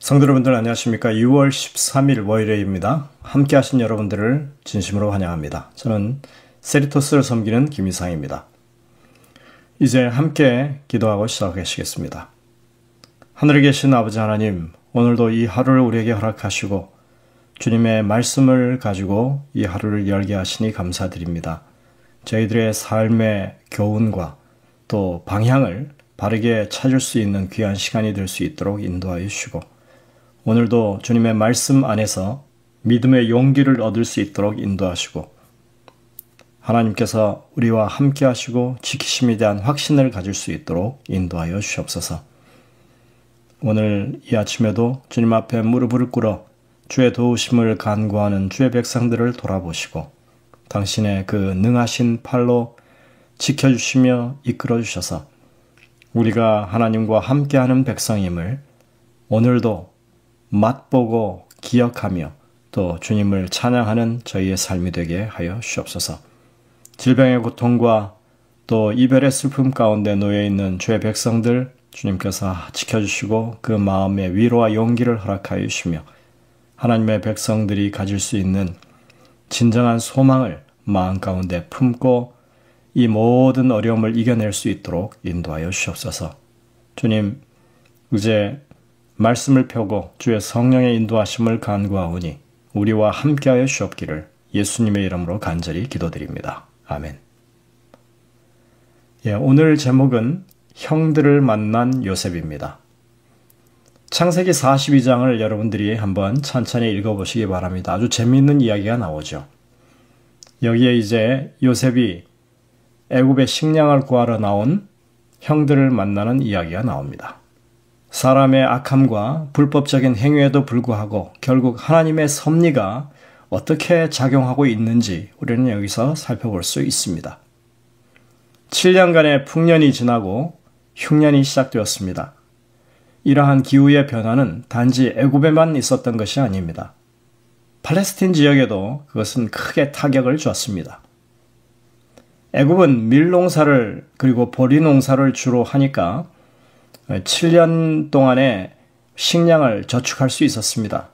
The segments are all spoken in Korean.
성도 여러분들 안녕하십니까? 6월 13일 월요일입니다. 함께 하신 여러분들을 진심으로 환영합니다. 저는 세리토스를 섬기는 김이상입니다. 이제 함께 기도하고 시작하시겠습니다. 하늘에 계신 아버지 하나님, 오늘도 이 하루를 우리에게 허락하시고 주님의 말씀을 가지고 이 하루를 열게 하시니 감사드립니다. 저희들의 삶의 교훈과 또 방향을 바르게 찾을 수 있는 귀한 시간이 될 수 있도록 인도하여 주시고 오늘도 주님의 말씀 안에서 믿음의 용기를 얻을 수 있도록 인도하시고 하나님께서 우리와 함께 하시고 지키심에 대한 확신을 가질 수 있도록 인도하여 주시옵소서. 오늘 이 아침에도 주님 앞에 무릎을 꿇어 주의 도우심을 간구하는 주의 백성들을 돌아보시고 당신의 그 능하신 팔로 지켜주시며 이끌어주셔서 우리가 하나님과 함께하는 백성임을 오늘도 맛보고 기억하며 또 주님을 찬양하는 저희의 삶이 되게 하여 주옵소서. 질병의 고통과 또 이별의 슬픔 가운데 놓여있는 주의 백성들 주님께서 지켜주시고 그 마음의 위로와 용기를 허락하여 주시며 하나님의 백성들이 가질 수 있는 진정한 소망을 마음 가운데 품고 이 모든 어려움을 이겨낼 수 있도록 인도하여 주옵소서. 주님, 이제 말씀을 펴고 주의 성령의 인도하심을 간구하오니 우리와 함께하여 주옵기를 예수님의 이름으로 간절히 기도드립니다. 아멘. 오늘 제목은 형들을 만난 요셉입니다. 창세기 42장을 여러분들이 한번 천천히 읽어보시기 바랍니다. 아주 재미있는 이야기가 나오죠. 여기에 이제 요셉이 애굽의 식량을 구하러 나온 형들을 만나는 이야기가 나옵니다. 사람의 악함과 불법적인 행위에도 불구하고 결국 하나님의 섭리가 어떻게 작용하고 있는지 우리는 여기서 살펴볼 수 있습니다. 7년간의 풍년이 지나고 흉년이 시작되었습니다. 이러한 기후의 변화는 단지 애굽에만 있었던 것이 아닙니다. 팔레스틴 지역에도 그것은 크게 타격을 주었습니다. 애굽은 밀농사를 그리고 보리농사를 주로 하니까 7년 동안의 식량을 저축할 수 있었습니다.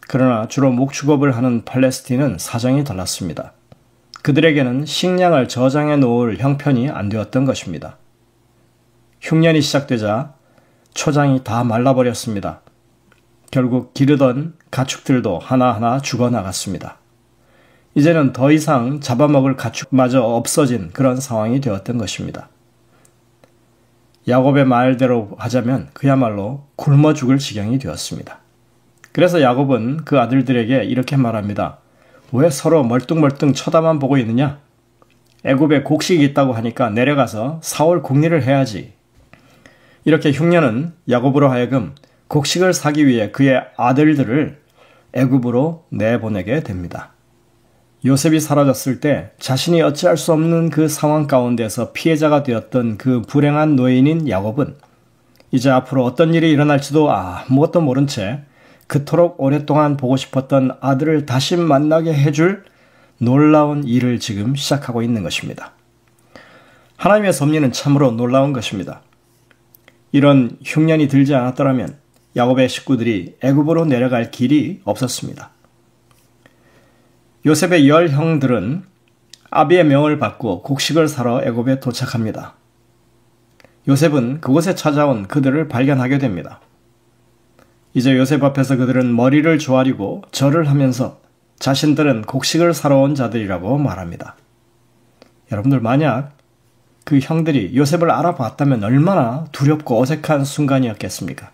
그러나 주로 목축업을 하는 팔레스틴은 사정이 달랐습니다. 그들에게는 식량을 저장해 놓을 형편이 안 되었던 것입니다. 흉년이 시작되자 초장이 다 말라버렸습니다. 결국 기르던 가축들도 하나하나 죽어나갔습니다. 이제는 더 이상 잡아먹을 가축마저 없어진 그런 상황이 되었던 것입니다. 야곱의 말대로 하자면 그야말로 굶어 죽을 지경이 되었습니다. 그래서 야곱은 그 아들들에게 이렇게 말합니다. 왜 서로 멀뚱멀뚱 쳐다만 보고 있느냐? 애굽에 곡식이 있다고 하니까 내려가서 사올 궁리를 해야지. 이렇게 흉년은 야곱으로 하여금 곡식을 사기 위해 그의 아들들을 애굽으로 내보내게 됩니다. 요셉이 사라졌을 때 자신이 어찌할 수 없는 그 상황 가운데서 피해자가 되었던 그 불행한 노예인인 야곱은 이제 앞으로 어떤 일이 일어날지도 아무것도 모른 채 그토록 오랫동안 보고 싶었던 아들을 다시 만나게 해줄 놀라운 일을 지금 시작하고 있는 것입니다. 하나님의 섭리는 참으로 놀라운 것입니다. 이런 흉년이 들지 않았더라면 야곱의 식구들이 애굽으로 내려갈 길이 없었습니다. 요셉의 10형들은 아비의 명을 받고 곡식을 사러 애굽에 도착합니다. 요셉은 그곳에 찾아온 그들을 발견하게 됩니다. 이제 요셉 앞에서 그들은 머리를 조아리고 절을 하면서 자신들은 곡식을 사러 온 자들이라고 말합니다. 여러분들 만약 그 형들이 요셉을 알아봤다면 얼마나 두렵고 어색한 순간이었겠습니까?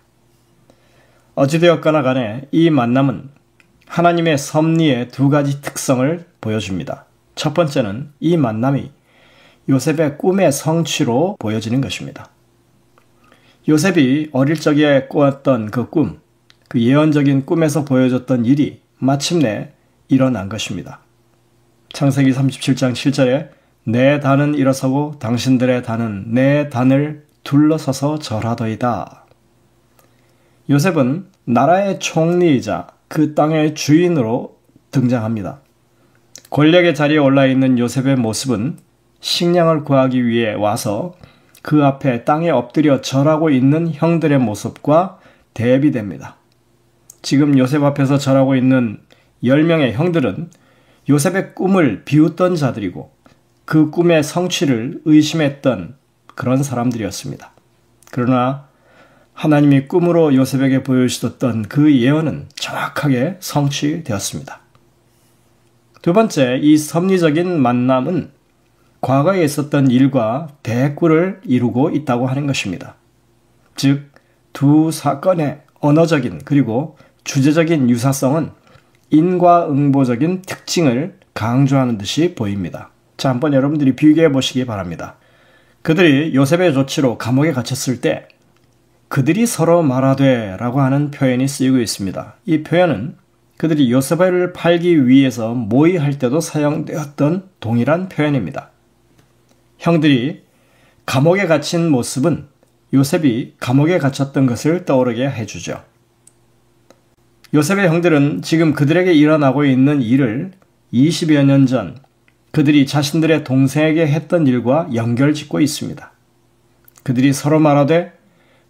어찌되었거나 간에 이 만남은 하나님의 섭리의 두 가지 특성을 보여줍니다. 첫 번째는 이 만남이 요셉의 꿈의 성취로 보여지는 것입니다. 요셉이 어릴 적에 꾸었던 그 꿈, 그 예언적인 꿈에서 보여줬던 일이 마침내 일어난 것입니다. 창세기 37장 7절에 내 단은 일어서고 당신들의 단은 내 단을 둘러서서 절하더이다. 요셉은 나라의 총리이자 그 땅의 주인으로 등장합니다. 권력의 자리에 올라있는 요셉의 모습은 식량을 구하기 위해 와서 그 앞에 땅에 엎드려 절하고 있는 형들의 모습과 대비됩니다. 지금 요셉 앞에서 절하고 있는 10명의 형들은 요셉의 꿈을 비웃던 자들이고 그 꿈의 성취를 의심했던 그런 사람들이었습니다. 그러나 하나님이 꿈으로 요셉에게 보여주셨던 그 예언은 정확하게 성취되었습니다. 두 번째, 이 섭리적인 만남은 과거에 있었던 일과 대꾸를 이루고 있다고 하는 것입니다. 즉, 두 사건의 언어적인 그리고 주제적인 유사성은 인과응보적인 특징을 강조하는 듯이 보입니다. 자, 한번 여러분들이 비교해 보시기 바랍니다. 그들이 요셉의 조치로 감옥에 갇혔을 때 그들이 서로 말하되 라고 하는 표현이 쓰이고 있습니다. 이 표현은 그들이 요셉을 팔기 위해서 모의할 때도 사용되었던 동일한 표현입니다. 형들이 감옥에 갇힌 모습은 요셉이 감옥에 갇혔던 것을 떠오르게 해주죠. 요셉의 형들은 지금 그들에게 일어나고 있는 일을 20여 년 전 그들이 자신들의 동생에게 했던 일과 연결짓고 있습니다. 그들이 서로 말하되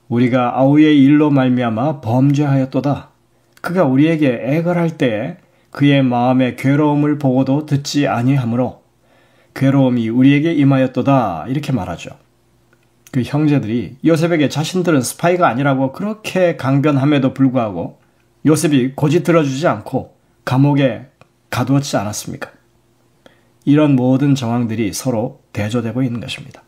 우리가 아우의 일로 말미암아 범죄하였도다. 그가 우리에게 애걸할 때에 그의 마음의 괴로움을 보고도 듣지 아니하므로 괴로움이 우리에게 임하였도다. 이렇게 말하죠. 그 형제들이 요셉에게 자신들은 스파이가 아니라고 그렇게 강변함에도 불구하고 요셉이 고지 들어주지 않고 감옥에 가두었지 않았습니까? 이런 모든 정황들이 서로 대조되고 있는 것입니다.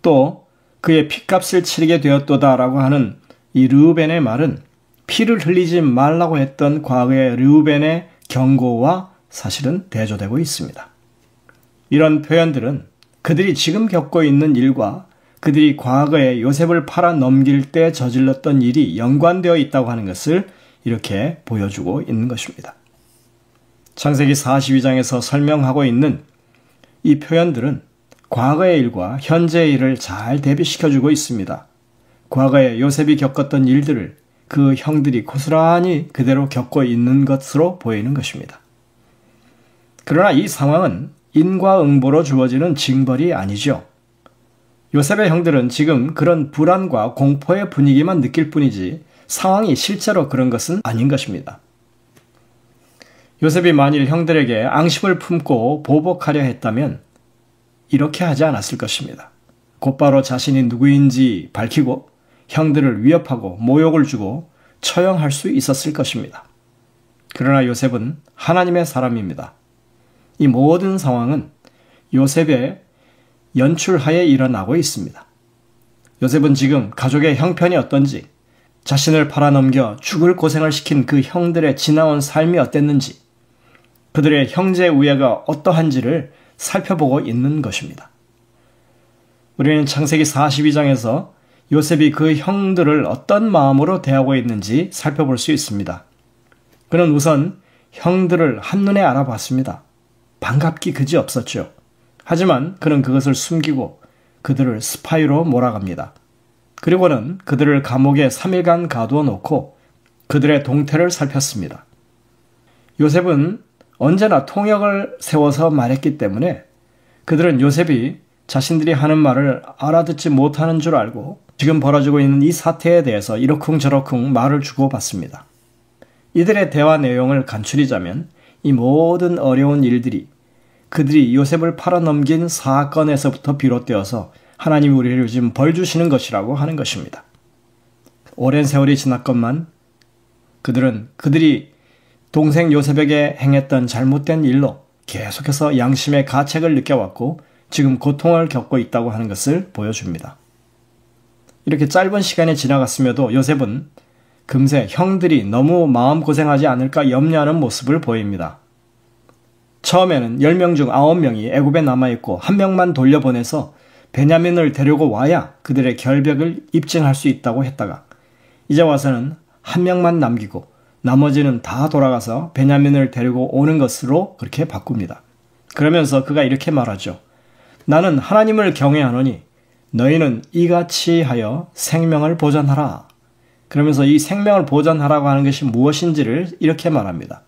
또 그의 핏값을 치르게 되었도다라고 하는 이 르우벤의 말은 피를 흘리지 말라고 했던 과거의 르우벤의 경고와 사실은 대조되고 있습니다. 이런 표현들은 그들이 지금 겪고 있는 일과 그들이 과거에 요셉을 팔아 넘길 때 저질렀던 일이 연관되어 있다고 하는 것을 이렇게 보여주고 있는 것입니다. 창세기 42장에서 설명하고 있는 이 표현들은 과거의 일과 현재의 일을 잘 대비시켜주고 있습니다. 과거에 요셉이 겪었던 일들을 그 형들이 고스란히 그대로 겪고 있는 것으로 보이는 것입니다. 그러나 이 상황은 인과응보로 주어지는 징벌이 아니죠. 요셉의 형들은 지금 그런 불안과 공포의 분위기만 느낄 뿐이지 상황이 실제로 그런 것은 아닌 것입니다. 요셉이 만일 형들에게 앙심을 품고 보복하려 했다면 이렇게 하지 않았을 것입니다. 곧바로 자신이 누구인지 밝히고 형들을 위협하고 모욕을 주고 처형할 수 있었을 것입니다. 그러나 요셉은 하나님의 사람입니다. 이 모든 상황은 요셉의 연출하에 일어나고 있습니다. 요셉은 지금 가족의 형편이 어떤지, 자신을 팔아넘겨 죽을 고생을 시킨 그 형들의 지나온 삶이 어땠는지, 그들의 형제 우애가 어떠한지를 살펴보고 있는 것입니다. 우리는 창세기 42장에서 요셉이 그 형들을 어떤 마음으로 대하고 있는지 살펴볼 수 있습니다. 그는 우선 형들을 한눈에 알아봤습니다. 반갑기 그지없었죠. 하지만 그는 그것을 숨기고 그들을 스파이로 몰아갑니다. 그리고는 그들을 감옥에 3일간 가두어 놓고 그들의 동태를 살폈습니다. 요셉은 언제나 통역을 세워서 말했기 때문에 그들은 요셉이 자신들이 하는 말을 알아듣지 못하는 줄 알고 지금 벌어지고 있는 이 사태에 대해서 이러쿵저러쿵 말을 주고받습니다. 이들의 대화 내용을 간추리자면 이 모든 어려운 일들이 그들이 요셉을 팔아넘긴 사건에서부터 비롯되어서 하나님이 우리를 요즘 벌 주시는 것이라고 하는 것입니다. 오랜 세월이 지났건만 그들이 동생 요셉에게 행했던 잘못된 일로 계속해서 양심의 가책을 느껴왔고 지금 고통을 겪고 있다고 하는 것을 보여줍니다. 이렇게 짧은 시간이 지나갔음에도 요셉은 금세 형들이 너무 마음고생하지 않을까 염려하는 모습을 보입니다. 처음에는 10명 중 9명이 애굽에 남아있고 1명만 돌려보내서 베냐민을 데리고 와야 그들의 결벽을 입증할 수 있다고 했다가 이제 와서는 1명만 남기고 나머지는 다 돌아가서 베냐민을 데리고 오는 것으로 그렇게 바꿉니다. 그러면서 그가 이렇게 말하죠. 나는 하나님을 경외하노니 너희는 이같이 하여 생명을 보전하라. 그러면서 이 생명을 보전하라고 하는 것이 무엇인지를 이렇게 말합니다.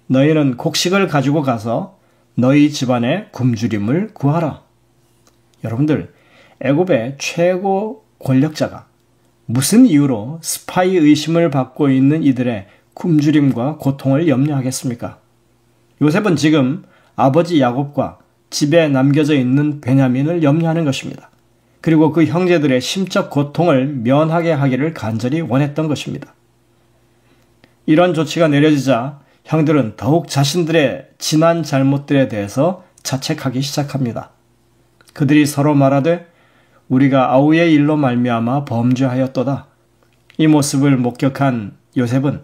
너희는 곡식을 가지고 가서 너희 집안의 굶주림을 구하라. 여러분들, 애굽의 최고 권력자가 무슨 이유로 스파이 의심을 받고 있는 이들의 굶주림과 고통을 염려하겠습니까? 요셉은 지금 아버지 야곱과 집에 남겨져 있는 베냐민을 염려하는 것입니다. 그리고 그 형제들의 심적 고통을 면하게 하기를 간절히 원했던 것입니다. 이런 조치가 내려지자 형들은 더욱 자신들의 지난 잘못들에 대해서 자책하기 시작합니다. 그들이 서로 말하되 우리가 아우의 일로 말미암아 범죄하였도다. 이 모습을 목격한 요셉은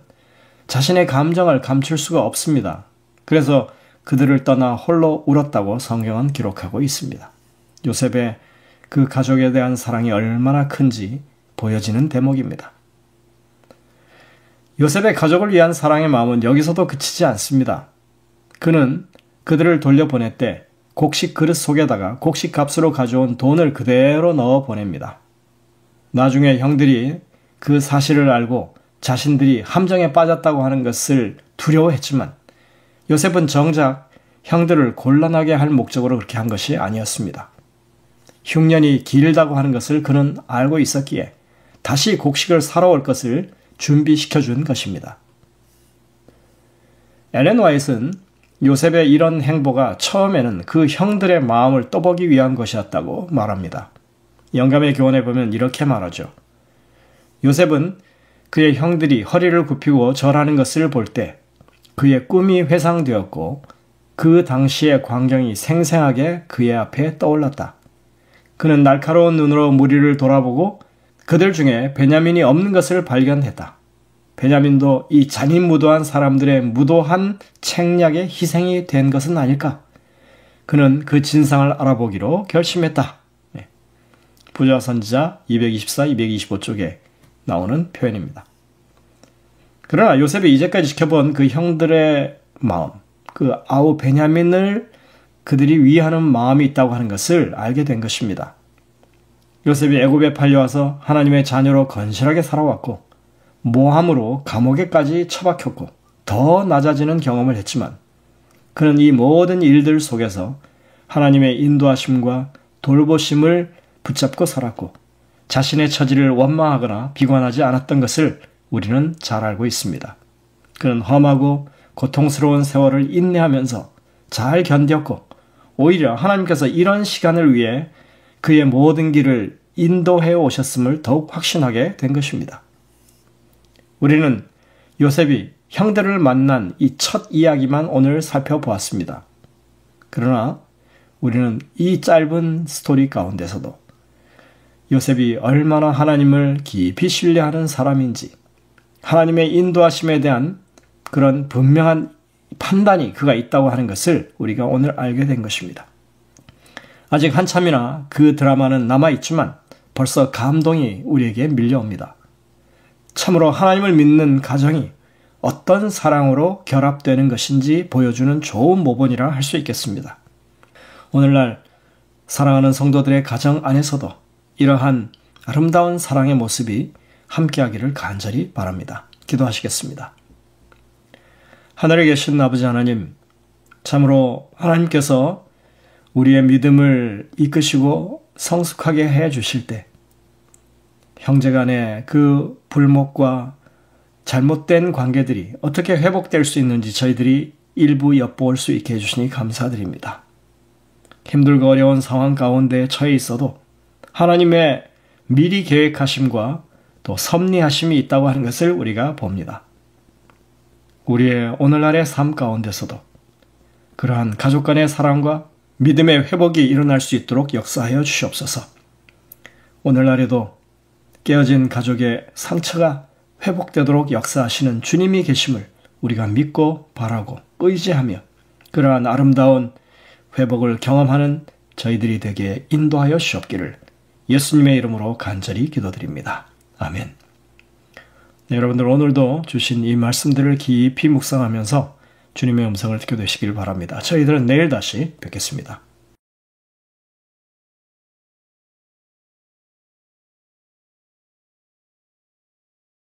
자신의 감정을 감출 수가 없습니다. 그래서 그들을 떠나 홀로 울었다고 성경은 기록하고 있습니다. 요셉의 그 가족에 대한 사랑이 얼마나 큰지 보여지는 대목입니다. 요셉의 가족을 위한 사랑의 마음은 여기서도 그치지 않습니다. 그는 그들을 돌려보낼 때 곡식 그릇 속에다가 곡식 값으로 가져온 돈을 그대로 넣어 보냅니다. 나중에 형들이 그 사실을 알고 자신들이 함정에 빠졌다고 하는 것을 두려워했지만 요셉은 정작 형들을 곤란하게 할 목적으로 그렇게 한 것이 아니었습니다. 흉년이 길다고 하는 것을 그는 알고 있었기에 다시 곡식을 사러 올 것을 준비시켜 준 것입니다. 엘렌 화이트는 요셉의 이런 행보가 처음에는 그 형들의 마음을 떠보기 위한 것이었다고 말합니다. 영감의 교훈에 보면 이렇게 말하죠. 요셉은 그의 형들이 허리를 굽히고 절하는 것을 볼 때 그의 꿈이 회상되었고 그 당시의 광경이 생생하게 그의 앞에 떠올랐다. 그는 날카로운 눈으로 무리를 돌아보고 그들 중에 베냐민이 없는 것을 발견했다. 베냐민도 이 잔인무도한 사람들의 무도한 책략에 희생이 된 것은 아닐까? 그는 그 진상을 알아보기로 결심했다. 부자 선지자 224, 225쪽에 나오는 표현입니다. 그러나 요셉이 이제까지 지켜본 그 형들의 마음, 그 아우 베냐민을 그들이 위하는 마음이 있다고 하는 것을 알게 된 것입니다. 요셉이 애굽에 팔려와서 하나님의 자녀로 건실하게 살아왔고 모함으로 감옥에까지 처박혔고 더 낮아지는 경험을 했지만 그는 이 모든 일들 속에서 하나님의 인도하심과 돌보심을 붙잡고 살았고 자신의 처지를 원망하거나 비관하지 않았던 것을 우리는 잘 알고 있습니다. 그는 험하고 고통스러운 세월을 인내하면서 잘 견뎠고 오히려 하나님께서 이런 시간을 위해 그의 모든 길을 인도해 오셨음을 더욱 확신하게 된 것입니다. 우리는 요셉이 형들을 만난 이 첫 이야기만 오늘 살펴보았습니다. 그러나 우리는 이 짧은 스토리 가운데서도 요셉이 얼마나 하나님을 깊이 신뢰하는 사람인지 하나님의 인도하심에 대한 그런 분명한 판단이 그가 있다고 하는 것을 우리가 오늘 알게 된 것입니다. 아직 한참이나 그 드라마는 남아있지만 벌써 감동이 우리에게 밀려옵니다. 참으로 하나님을 믿는 가정이 어떤 사랑으로 결합되는 것인지 보여주는 좋은 모본이라 할 수 있겠습니다. 오늘날 사랑하는 성도들의 가정 안에서도 이러한 아름다운 사랑의 모습이 함께하기를 간절히 바랍니다. 기도하시겠습니다. 하늘에 계신 아버지 하나님, 참으로 하나님께서 우리의 믿음을 이끄시고 성숙하게 해 주실 때 형제간의 그 불목과 잘못된 관계들이 어떻게 회복될 수 있는지 저희들이 일부 엿볼 수 있게 해주시니 감사드립니다. 힘들고 어려운 상황 가운데 처해 있어도 하나님의 미리 계획하심과 또 섭리하심이 있다고 하는 것을 우리가 봅니다. 우리의 오늘날의 삶 가운데서도 그러한 가족 간의 사랑과 믿음의 회복이 일어날 수 있도록 역사하여 주시옵소서. 오늘날에도 깨어진 가족의 상처가 회복되도록 역사하시는 주님이 계심을 우리가 믿고 바라고 의지하며 그러한 아름다운 회복을 경험하는 저희들이 되게 인도하여 주옵기를 예수님의 이름으로 간절히 기도드립니다. 아멘. 네, 여러분들 오늘도 주신 이 말씀들을 깊이 묵상하면서 주님의 음성을 듣게 되시길 바랍니다. 저희들은 내일 다시 뵙겠습니다.